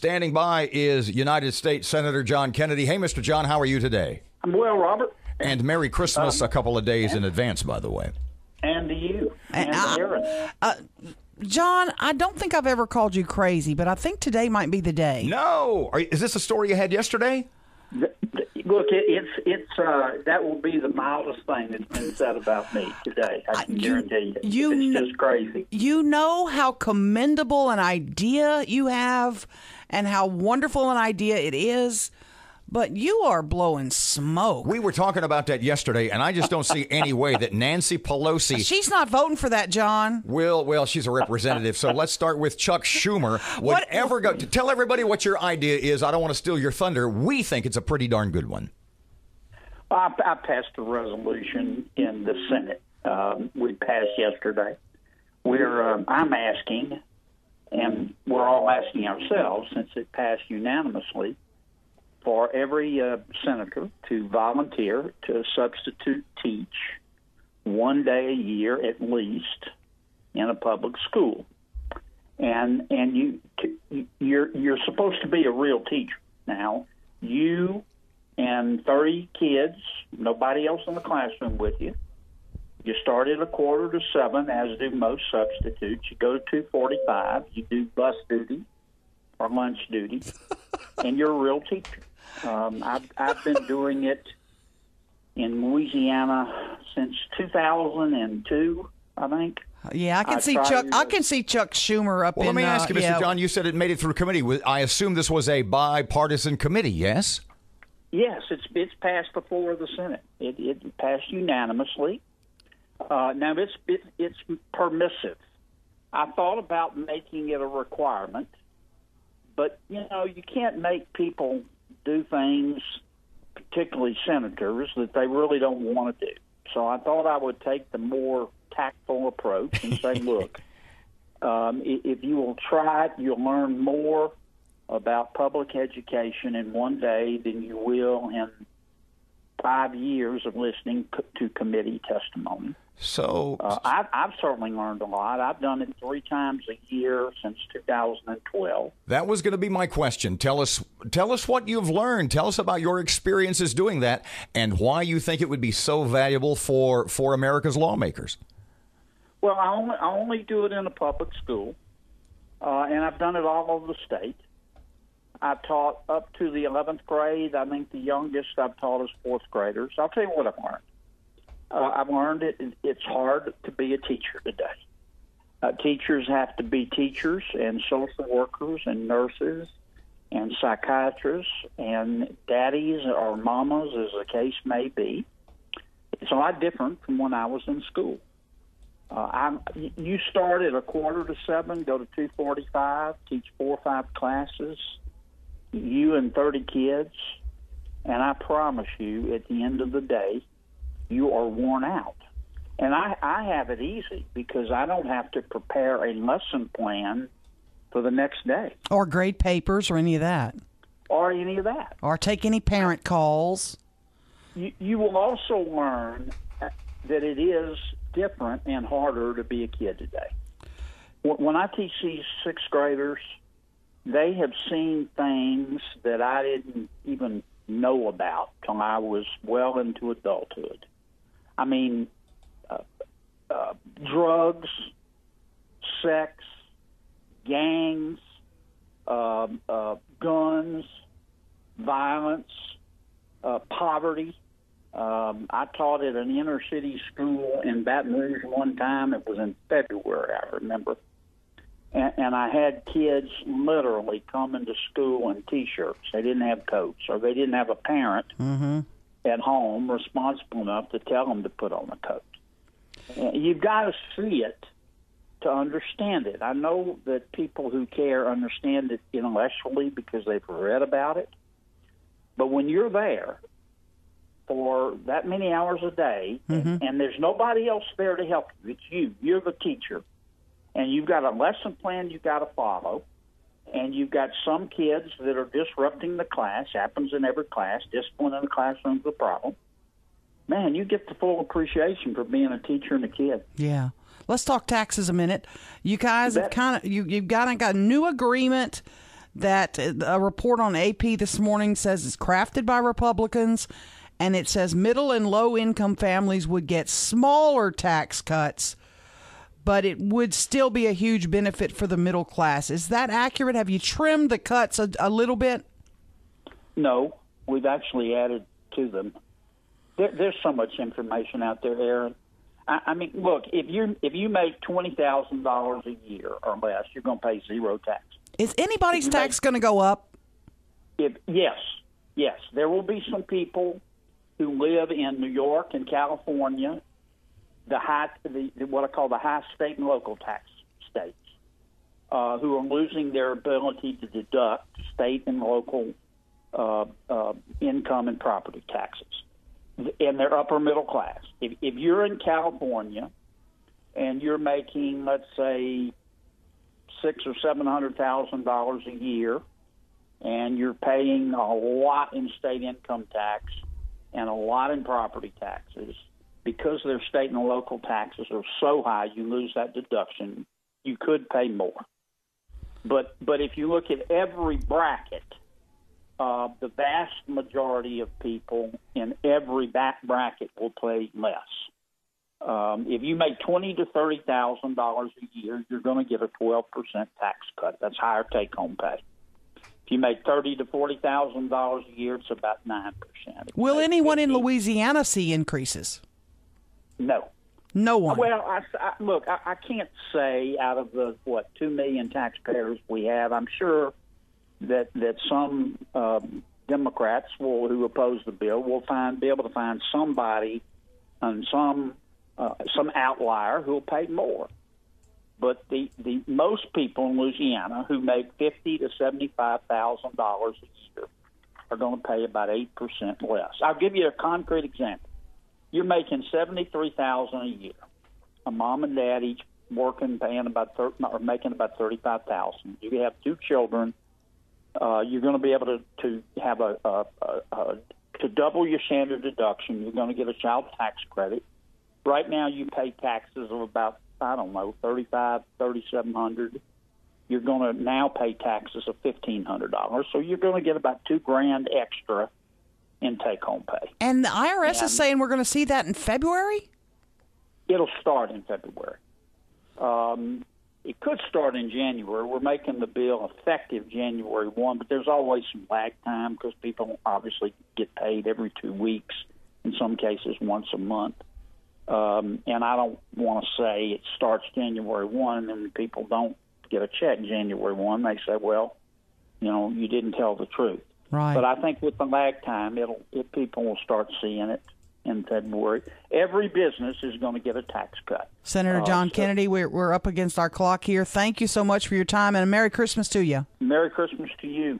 Standing by is United States Senator John Kennedy. Hey, Mr. John, how are you today? I'm well, Robert. And Merry Christmas a couple of days in advance, by the way. And to you. And to Erin. John, I don't think I've ever called you crazy, but I think today might be the day. No. Is this a story you had yesterday? Look, it's that will be the mildest thing that's been said about me today. I can guarantee you. It's just crazy. You know how commendable an idea you have and how wonderful an idea it is, but you are blowing smoke. We were talking about that yesterday, and I just don't see any way that Nancy Pelosi... She's not voting for that, John. Well, she's a representative, so let's start with Chuck Schumer. Tell everybody what your idea is. I don't want to steal your thunder. We think it's a pretty darn good one. I passed a resolution in the Senate. We passed yesterday. I'm asking, and we're all asking ourselves, since it passed unanimously, for every senator to volunteer to substitute teach one day a year at least in a public school, and you're supposed to be a real teacher. Now, you and 30 kids, nobody else in the classroom with you. You start at 6:45, as do most substitutes. You go to 2:45. You do bus duty or lunch duty, and you're a real teacher. I've been doing it in Louisiana since 2002, I think. Yeah, I can see Chuck Schumer up in. Well, let me ask you, Mr. John. You said it made it through committee. I assume this was a bipartisan committee. Yes. Yes, it's passed the floor of the Senate. It passed unanimously. Now it's permissive. I thought about making it a requirement, but you can't make people do things, particularly senators, that they really don't want to do. So I thought I would take the more tactful approach and say, look, if you will try it, you'll learn more about public education in one day than you will in 5 years of listening to committee testimony. So I've certainly learned a lot. I've done it 3 times a year since 2012. That was going to be my question. Tell us what you've learned. Tell us about your experiences doing that and why you think it would be so valuable for America's lawmakers. Well, I only do it in a public school, and I've done it all over the state. I've taught up to the 11th grade. I think the youngest I've taught is 4th graders. I'll tell you what I've learned. I've learned it's hard to be a teacher today. Teachers have to be teachers and social workers and nurses and psychiatrists and daddies or mamas, as the case may be. It's a lot different from when I was in school. You start at 6:45, go to 2:45, teach 4 or 5 classes, you and 30 kids, and I promise you, at the end of the day, you are worn out. And I have it easy because I don't have to prepare a lesson plan for the next day. Or grade papers or any of that. Or any of that. Or take any parent calls. You will also learn that it is different and harder to be a kid today. When I teach these 6th graders, they have seen things that I didn't even know about till I was well into adulthood. I mean, drugs, sex, gangs, guns, violence, poverty. I taught at an inner city school in Baton Rouge one time. It was in February, I remember. And I had kids literally come into school in T-shirts. They didn't have coats, or they didn't have a parent at home responsible enough to tell them to put on a coat. You've got to see it to understand it. I know that people who care understand it intellectually because they've read about it. But when you're there for that many hours a day, and there's nobody else there to help you, it's you. You're the teacher. And you've got a lesson plan you've got to follow, and you've got some kids that are disrupting the class. Happens in every class. Discipline in the classroom is a problem. Man, you get the full appreciation for being a teacher and a kid. Yeah. Let's talk taxes a minute. You guys have you've got a new agreement that a report on AP this morning says is crafted by Republicans, and it says middle and low income families would get smaller tax cuts, but it would still be a huge benefit for the middle class. Is that accurate? Have you trimmed the cuts a little bit? No, we've actually added to them. There's so much information out there, Erin. I mean, look, if you make $20,000 a year or less, you're going to pay zero tax. Is anybody's tax going to go up? Yes. There will be some people who live in New York and California, what I call the high state and local tax states, who are losing their ability to deduct state and local income and property taxes. And they're upper middle class. If you're in California and you're making, let's say, $600,000 or $700,000 a year, and you're paying a lot in state income tax and a lot in property taxes, because their state and local taxes are so high, you lose that deduction. You could pay more. But if you look at every bracket, the vast majority of people in every bracket will pay less. If you make $20,000 to $30,000 a year, you're going to get a 12% tax cut. That's higher take-home pay. If you make $30,000 to $40,000 a year, it's about 9%. Will anyone in Louisiana see increases? No. No one. Well, I can't say out of the 2 million taxpayers we have. I'm sure that some Democrats who oppose the bill will be able to find somebody and some outlier who will pay more. But the most people in Louisiana who make $50,000 to $75,000 a year are going to pay about 8% less. I'll give you a concrete example. You're making $73,000 a year. A mom and dad each making about $35,000. You have 2 children. You're going to be able to have to double your standard deduction. You're going to get a child tax credit. Right now, you pay taxes of about $3,700. You're going to now pay taxes of $1,500. So you're going to get about $2,000 extra in take-home pay. And the IRS is saying we're going to see that in February? It'll start in February. It could start in January. We're making the bill effective January 1, but there's always some lag time because people obviously get paid every 2 weeks, in some cases once a month. And I don't want to say it starts January 1 and then people don't get a check January 1. They say, well, you didn't tell the truth. Right. But I think with the lag time, people will start seeing it in February. Every business is going to get a tax cut. Senator John Kennedy, we're up against our clock here. Thank you so much for your time, and a Merry Christmas to you. Merry Christmas to you.